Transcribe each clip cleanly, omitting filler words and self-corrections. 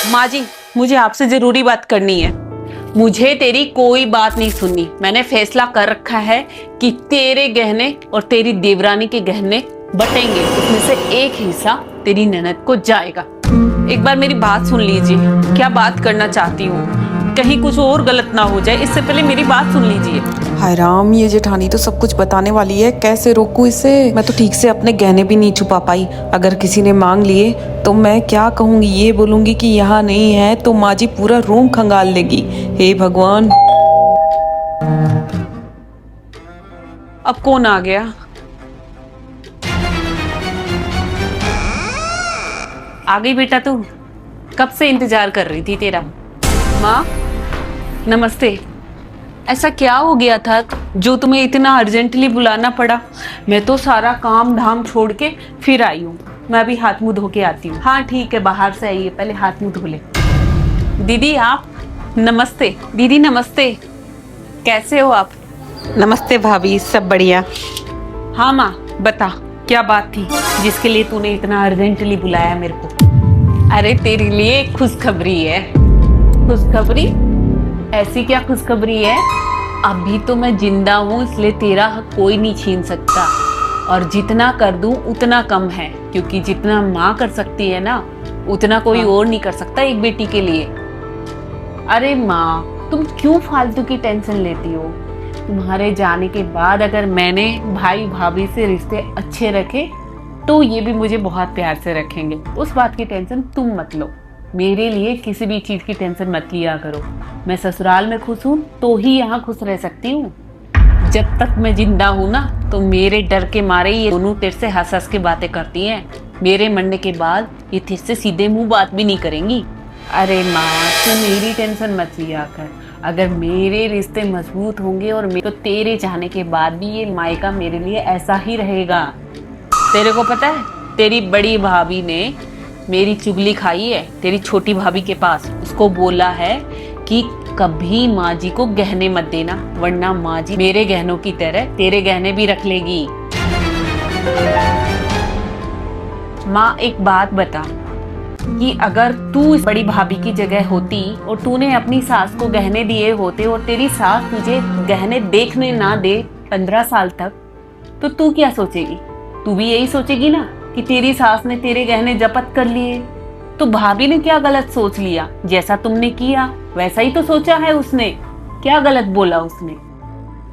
माँ जी, मुझे आपसे जरूरी बात करनी है। मुझे तेरी कोई बात नहीं सुननी। मैंने फैसला कर रखा है कि तेरे गहने और तेरी देवरानी के गहने बटेंगे, उसमें से एक हिस्सा तेरी ननद को जाएगा। एक बार मेरी बात सुन लीजिए, क्या बात करना चाहती हूँ, कहीं कुछ और गलत ना हो जाए, इससे पहले मेरी बात सुन लीजिए। हाय राम, ये जेठानी तो सब कुछ बताने वाली है, कैसे रोकूं इसे। मैं तो ठीक से अपने गहने भी नहीं छुपा पाई। अगर किसी ने मांग लिए तो मैं क्या कहूंगी? ये बोलूंगी कि यहाँ नहीं है तो माँ जी पूरा रूम खंगाल लेगी। हे भगवान। अब कौन आ गया? आ गई बेटा तू? कब से इंतजार कर रही थी तेरा। माँ नमस्ते। ऐसा क्या हो गया था जो तुम्हें इतना अर्जेंटली बुलाना पड़ा? मैं तो सारा काम धाम छोड़ के फिर आई हूँ। मैं अभी हाथ मुंह धो के आती हूँ। हाँ ठीक है, बाहर से आइए, पहले हाथ मुंह धो ले। दीदी आप? नमस्ते दीदी, नमस्ते। कैसे हो आप? नमस्ते भाभी, सब बढ़िया। हाँ माँ बता, क्या बात थी जिसके लिए तूने इतना अर्जेंटली बुलाया मेरे को? अरे तेरे लिए खुशखबरी है। खुशखबरी? ऐसी क्या खुशखबरी है? अभी तो मैं जिंदा हूँ, इसलिए तेरा हक कोई नहीं छीन सकता। और जितना कर दूं उतना कम है, क्योंकि जितना माँ कर सकती है ना, उतना कोई और नहीं कर सकता एक बेटी के लिए। अरे माँ, तुम क्यों फालतू की टेंशन लेती हो? तुम्हारे जाने के बाद अगर मैंने भाई भाभी से रिश्ते अच्छे रखे तो ये भी मुझे बहुत प्यार से रखेंगे। उस बात की टेंशन तुम मत लो। मेरे लिए किसी भी चीज की टेंशन मत लिया करो। मैं ससुराल में खुश हूँ तो ही यहाँ खुश रह सकती हूँ। जब तक मैं जिंदा हूँ ना, तो मेरे डर के मारे ये दोनों तेरे से हंस हंस के बातें करती हैं। मेरे मरने के बाद ये तेरे से सीधे मुंह बात भी नहीं करेंगी। अरे माँ, तू मेरी टेंशन मत लिया कर। अगर मेरे रिश्ते मजबूत होंगे और तो तेरे चाहने के बाद भी ये मायका मेरे लिए ऐसा ही रहेगा। तेरे को पता है, तेरी बड़ी भाभी ने मेरी चुगली खाई है तेरी छोटी भाभी के पास। उसको बोला है कि कभी माँ जी को गहने मत देना, वरना माँ जी मेरे गहनों की तरह तेरे गहने भी रख लेगी। माँ एक बात बता, कि अगर तू इस बड़ी भाभी की जगह होती और तूने अपनी सास को गहने दिए होते और तेरी सास तुझे गहने देखने ना दे 15 साल तक, तो तू क्या सोचेगी? तू भी यही सोचेगी ना कि तेरी सास ने तेरे गहने जब्त कर लिए। तो भाभी ने क्या गलत सोच लिया? जैसा तुमने किया वैसा ही तो सोचा है उसने। क्या गलत बोला उसने?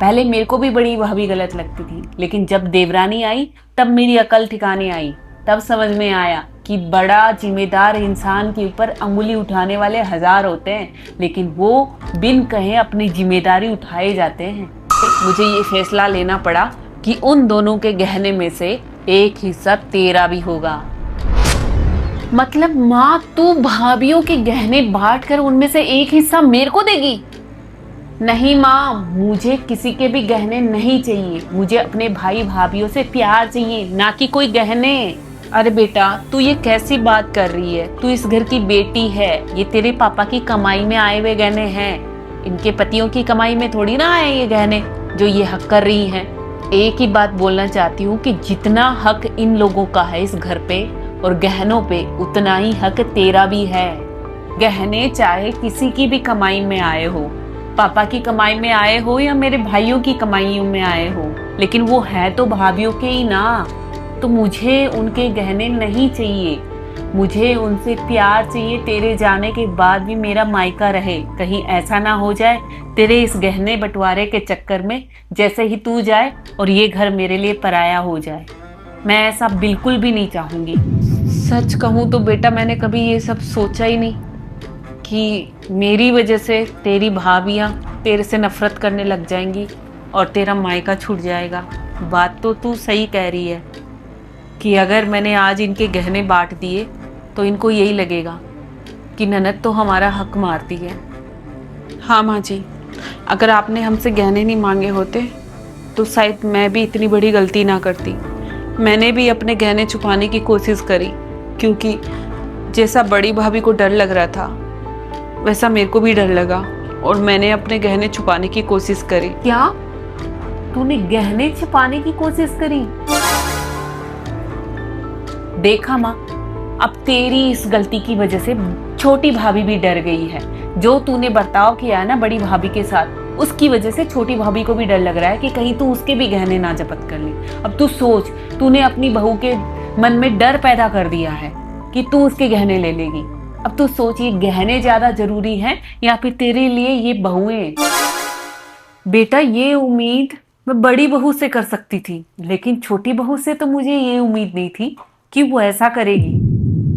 पहले मेरे को भी बड़ी भाभी गलत लगती थी, लेकिन जब देवरानी आई तब मेरी अकल ठिकाने आई। तब समझ में आया कि बड़ा जिम्मेदार इंसान के ऊपर अंगुली उठाने वाले हजार होते हैं, लेकिन वो बिन कहे अपनी जिम्मेदारी उठाए जाते हैं। मुझे ये फैसला लेना पड़ा कि उन दोनों के गहने में से एक हिस्सा तेरा भी होगा। मतलब माँ, तू भाभियों के गहने बांट कर उनमें से एक हिस्सा मेरे को देगी? नहीं माँ, मुझे किसी के भी गहने नहीं चाहिए। मुझे अपने भाई भाभियों से प्यार चाहिए, ना कि कोई गहने। अरे बेटा, तू ये कैसी बात कर रही है? तू इस घर की बेटी है। ये तेरे पापा की कमाई में आए हुए गहने हैं। इनके पतियों की कमाई में थोड़ी ना आए ये गहने जो ये हक कर रही हैं। एक ही बात बोलना चाहती हूँ कि जितना हक इन लोगों का है इस घर पे और गहनों पे, उतना ही हक तेरा भी है। गहने चाहे किसी की भी कमाई में आए हो, पापा की कमाई में आए हो या मेरे भाइयों की कमाइयों में आए हो, लेकिन वो है तो भाभियों के ही ना। तो मुझे उनके गहने नहीं चाहिए, मुझे उनसे प्यार चाहिए। तेरे जाने के बाद भी मेरा मायका रहे। कहीं ऐसा ना हो जाए तेरे इस गहने बंटवारे के चक्कर में जैसे ही तू जाए और ये घर मेरे लिए पराया हो जाए। मैं ऐसा बिल्कुल भी नहीं चाहूंगी। सच कहूँ तो बेटा, मैंने कभी ये सब सोचा ही नहीं कि मेरी वजह से तेरी भाभियाँ तेरे से नफरत करने लग जाएंगी और तेरा मायका छूट जाएगा। बात तो तू सही कह रही है कि अगर मैंने आज इनके गहने बांट दिए तो इनको यही लगेगा कि ननद तो हमारा हक मारती है। हाँ माँ जी, अगर आपने हमसे गहने नहीं मांगे होते तो शायद मैं भी इतनी बड़ी गलती ना करती। मैंने भी अपने गहने छुपाने की कोशिश करी, क्योंकि जैसा बड़ी भाभी को डर लग रहा था वैसा मेरे को भी डर लगा और मैंने अपने गहने छुपाने की कोशिश करी। क्या तूने गहने छुपाने की कोशिश करी? देखा माँ, अब तेरी इस गलती की वजह से छोटी भाभी भी डर गई है। जो तूने बर्ताव किया है ना बड़ी भाभी के साथ, उसकी वजह से छोटी भाभी को भी डर लग रहा है कि कहीं तू उसके भी गहने ना जब्त कर ले। अब तू सोच, तूने अपनी बहू के मन में डर पैदा कर दिया है कि तू उसके गहने ले लेगी। अब तू सोच, ये गहने ज्यादा जरूरी हैं या फिर तेरे लिए ये बहुएं? बेटा, ये उम्मीद मैं बड़ी बहू से कर सकती थी, लेकिन छोटी बहू से तो मुझे ये उम्मीद नहीं थी कि वो ऐसा करेगी।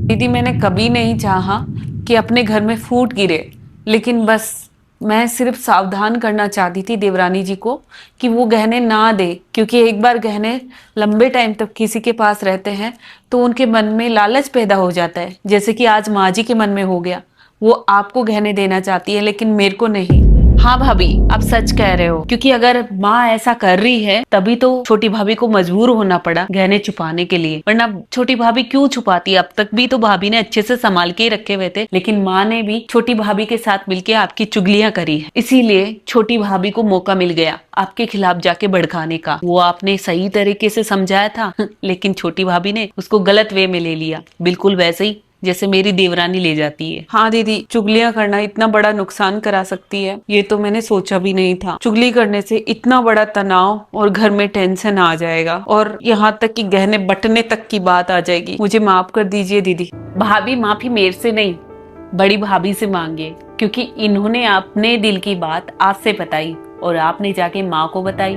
दीदी, मैंने कभी नहीं चाहा कि अपने घर में फूट गिरे, लेकिन बस मैं सिर्फ सावधान करना चाहती थी देवरानी जी को कि वो गहने ना दे, क्योंकि एक बार गहने लंबे टाइम तक किसी के पास रहते हैं तो उनके मन में लालच पैदा हो जाता है, जैसे कि आज माँ जी के मन में हो गया। वो आपको गहने देना चाहती है लेकिन मेरे को नहीं। हाँ भाभी, आप सच कह रहे हो, क्योंकि अगर माँ ऐसा कर रही है तभी तो छोटी भाभी को मजबूर होना पड़ा गहने छुपाने के लिए, वरना छोटी भाभी क्यों छुपाती? अब तक भी तो भाभी ने अच्छे से संभाल के रखे हुए थे, लेकिन माँ ने भी छोटी भाभी के साथ मिलके आपकी चुगलियां करी है। इसीलिए छोटी भाभी को मौका मिल गया आपके खिलाफ जाके भड़काने का। वो आपने सही तरीके से समझाया था लेकिन छोटी भाभी ने उसको गलत वे में ले लिया, बिल्कुल वैसे ही जैसे मेरी देवरानी ले जाती है। हाँ दीदी, चुगलियां करना इतना बड़ा नुकसान करा सकती है, ये तो मैंने सोचा भी नहीं था। चुगली करने से इतना बड़ा तनाव और घर में टेंशन आ जाएगा और यहाँ तक कि गहने बटने तक की बात आ जाएगी। मुझे माफ कर दीजिए दीदी। भाभी, माफी मेरे से नहीं, बड़ी भाभी से मांगिए, क्योंकि इन्होंने अपने दिल की बात आपसे बताई और आपने जाके माँ को बताई।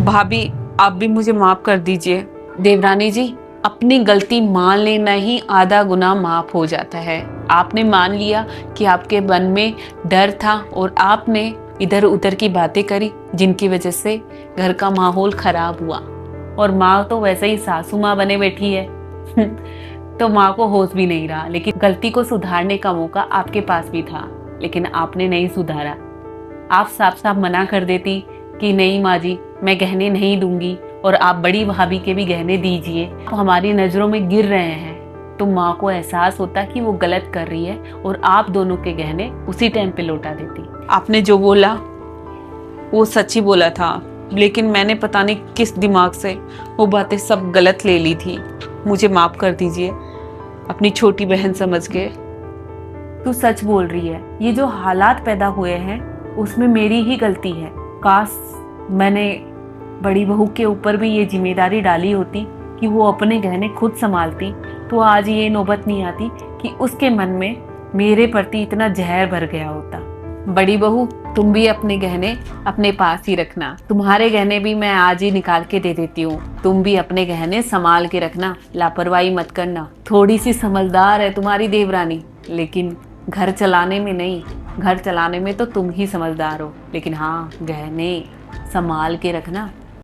भाभी, आप भी मुझे माफ कर दीजिए। देवरानी जी, अपनी गलती मान लेना ही आधा गुनाह माफ हो जाता है। आपने मान लिया कि आपके मन में डर था और आपने इधर उधर की बातें करी जिनकी वजह से घर का माहौल खराब हुआ, और माँ तो वैसे ही सासू माँ बने बैठी है तो माँ को होश भी नहीं रहा। लेकिन गलती को सुधारने का मौका आपके पास भी था, लेकिन आपने नहीं सुधारा। आप साफ साफ मना कर देती कि नहीं माँ जी, मैं गहने नहीं दूंगी और आप बड़ी भाभी के भी गहने दीजिए, आप हमारी नजरों में गिर रहे हैं। तो माँ को एहसास होता कि वो गलत कर रही है और आप दोनों के गहने उसी टाइम पे लौटा देती। आपने जो बोला वो सच ही बोला था, लेकिन मैंने पता नहीं किस दिमाग से वो बातें सब गलत ले ली थी। मुझे माफ कर दीजिए, अपनी छोटी बहन समझ के। तू सच बोल रही है, ये जो हालात पैदा हुए हैं उसमें मेरी ही गलती है। काश मैंने बड़ी बहू के ऊपर भी ये जिम्मेदारी डाली होती कि वो अपने गहने खुद संभालती, तो आज ये नौबत नहीं आती कि उसके मन में मेरे प्रति इतना जहर भर गया होता। बड़ी बहू, तुम भी अपने गहने अपने पास ही रखना। तुम्हारे गहने भी मैं आज ही निकाल के दे देती हूँ। तुम भी अपने गहने संभाल के रखना, लापरवाही मत करना। थोड़ी सी समझदार है तुम्हारी देवरानी, लेकिन घर चलाने में नहीं। घर चलाने में तो तुम ही समझदार हो, लेकिन हाँ, गहने संभाल के रखना।